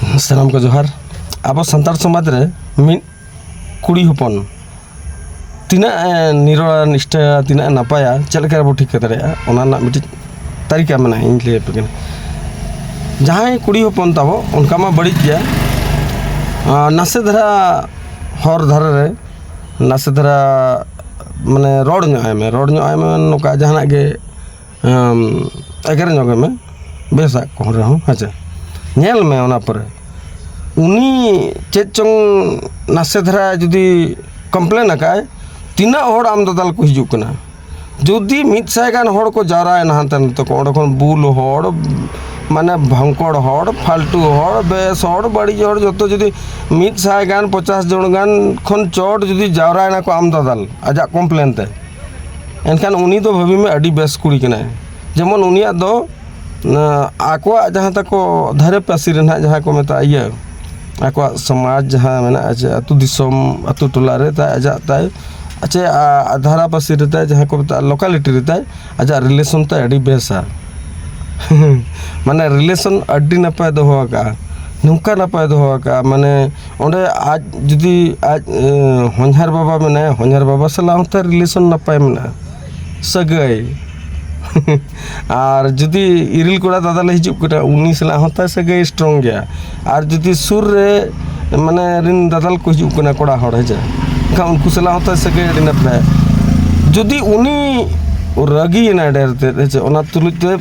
सानाम को जोहार। अब सानतार समाज रे मिद कुड़ी हपन तीना निरोड़ा निष्ठा तीना नपाया चलकर बो ठीक दाड़ा ओना मिट्टी तरीका में इन लैपे जहाँ कुड़ी हपन तब उनका मा बड़ी गया नासे धारा हर धारा रे नासे धारा माने रोड में नौका जहाँ के एगर में बेसा कौन रहा अच्छा नेल में ओना पर उनी चेत चंग नासे धारा जुदी कम्प्लेन आकाय तीना होड़ आम दादाल को हिजुकना जुदी 100 गान होड़ को जारा नहाते तो ओडखन बुल होड़ माने भंकड़ होड़ फालतू होड़ बेस होड़ बड़ी होड़ जो जुदी 100 गान 50 जन गान खन चोट जुदी जारा को आम दादाल आजा कम्प्लेन ते एनखान उनी तो भाभी में अड़ी बेस कुड़ी कना जेमन उनिया दो आकवा जहाँ तक धारे पासी रेना जहाँ को मेता इया आकवा समाज जहाँ मेना अतु दिसम अतु टोला रे ता आजा ताय अच्छा धारा पासी रहता है जहाँ को बता लोकालिटी रहता है अच्छा रिलेशन तो अड़ी बेसा माने रिलेशन अड़ी नपाय दोहो का नुका नपाय दोहो का माने ओंडे आज जुदी आज होंझार बाबा मेना होंझार बाबा सला होता रिलेशन नपाय मेना सगई और जुदी इरिल कोड़ा दादा ले हिजुक कोटा उनी सला होता सगई स्ट्रॉन्ग गया और जुदी सुर रे माने रिन दादाल को हिजुक कोना कोड़ा होड़ है का उनको सला होता सगई अड़ी नपाय जुदी उनी रगी ना डेरते ओना तुलुते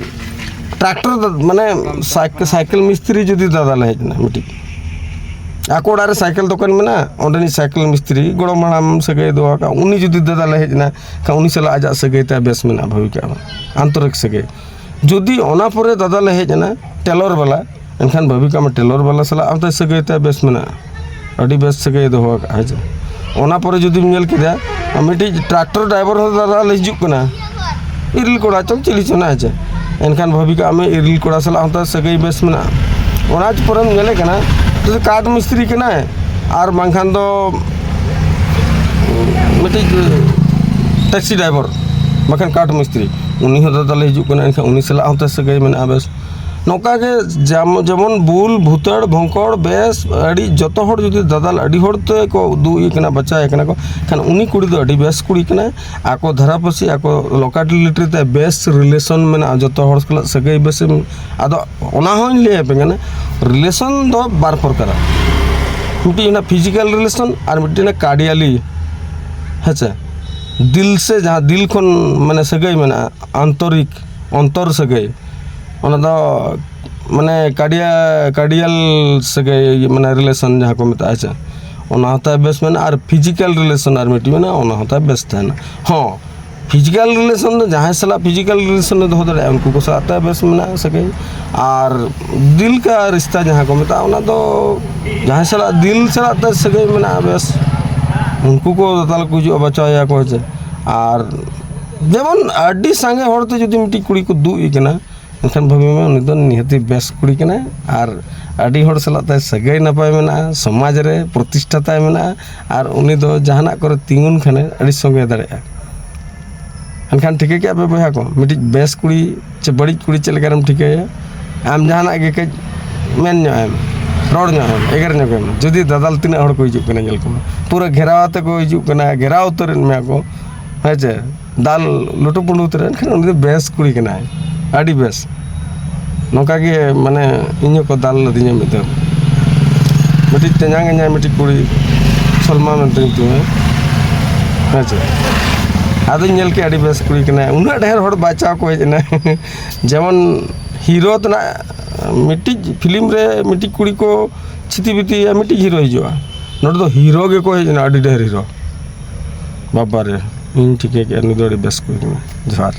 ट्रैक्टर माने साइकिल मिस्त्री जुदी दादा ले हजना मिटी आकोड़ा रे साइकिल दुकान में ना ओंडनी साइकिल मिस्त्री गोड़ो माम सगई दो का उनी जुदी दादा ले हजना का उनी सला आजा सगई ता बेस में ना भविका आंतरिक सगई जुदी ओना परे दादा ले हजना टेलर वाला एनखान भविका में टेलर वाला सला आते सगई ता बेस में ना अड़ी बेस सगई दो का है ओना परे जुदी नेल किदा मिटी ट्रैक्टर ड्राइवर हो दादा ले हिजुक कना इरिल कोड़ा चम चिली चना है एनखान भविका में इरिल कोड़ा सला होता सगई बेस में ना ओनाज परम नेले कना तो काठ मिस्त्री के ना और बांखान दो मिटी टैक्सी ड्राइवर बाखान काठ मिस्त्री उनी हो दादा ले हिजुक कना उनी सला होता सगई में ना बेस नौका के जेमन बुल भूतड़ भंकड़ बेस अड़ी जतो हड़ जुदी दादाल अड़ी हड़ तो को दुई कना बच्चा कना को खान उनी कुड़ी दो अड़ी बेस कुड़ी कना आको धरा पसी आको लोकालिटी ते बेस रिलेशन में जतो हड़ सला सगई बेस आदो ओना होन ले पेगना रिलेशन दो बार प्रकार मिटी ना फिजिकल रिलेशन और मिटी ना कार्डियली हेचे दिल से जहाँ दिल खन माने सगई में आंतरिक अंतर सगई ओना दो माने कार्डियल सगई माने रिलेशन जहाँ को मिता है ओना होता है बेस में और फिजिकल रिलेशन और मिट्टी में ओना होता है बेस है ना हाँ फिजिकल रिलेशन तो जहाँ सला फिजिकल रिलेशन तो होता है उनको को आता है बेस में सगई और दिल का रिश्ता जहाँ को मिता ओना तो जहाँ सला दिल सलाता है सगई में बेस उनको को दाताल को जो बचाया को और जेमन अड्डी सांगे होड़ तो जुदी मिट्टी कुड़ी को दुई कना एनखान भाभी में उनी दो निहती बेस कुड़ी कना और अड़ी होड़ सलाता सगई नपाय मेना समाज रे प्रतिष्ठा ताय मेना और उनी दो जहाना करे तिंगुन खाने अड़ी संगे दाड़ेया एनखान ठिके के आपे बहा को मिटी बेस कुड़ी चे बड़ी कुड़ी चे लेकारम ठिकेया आम जहाना गे के मेन न्याम रोड न्याम एगर न्याम जुदी दादाल तिना होड़ को हिजुक कना नेल को पूरा घेरावते को हिजुक कना घेराव उतरन में को हेचे दाल लुटु पुंडु उतरन एनखान उनी दो बेस कुड़ी कना अड़ी बेस नौका के माने इन को दाल लदिnya मिते मिटी तेजांगे मिटी कुड़ी सलमा में तुम्हें अच्छा आदो नेल के अड़ी बेस कुड़ी कना उना ढेर होड़ बचाव को हेजना जेमन हीरो तना मिटी फिल्म रे मिटी कुड़ी को छिती बिती मिटी हीरो हिजुआ नोट तो हीरो के को हेजना अड़ी ढेर हीरो बाबा रे इन ठीक है के अनी दो अड़ी बेस कुड़ी जोहार।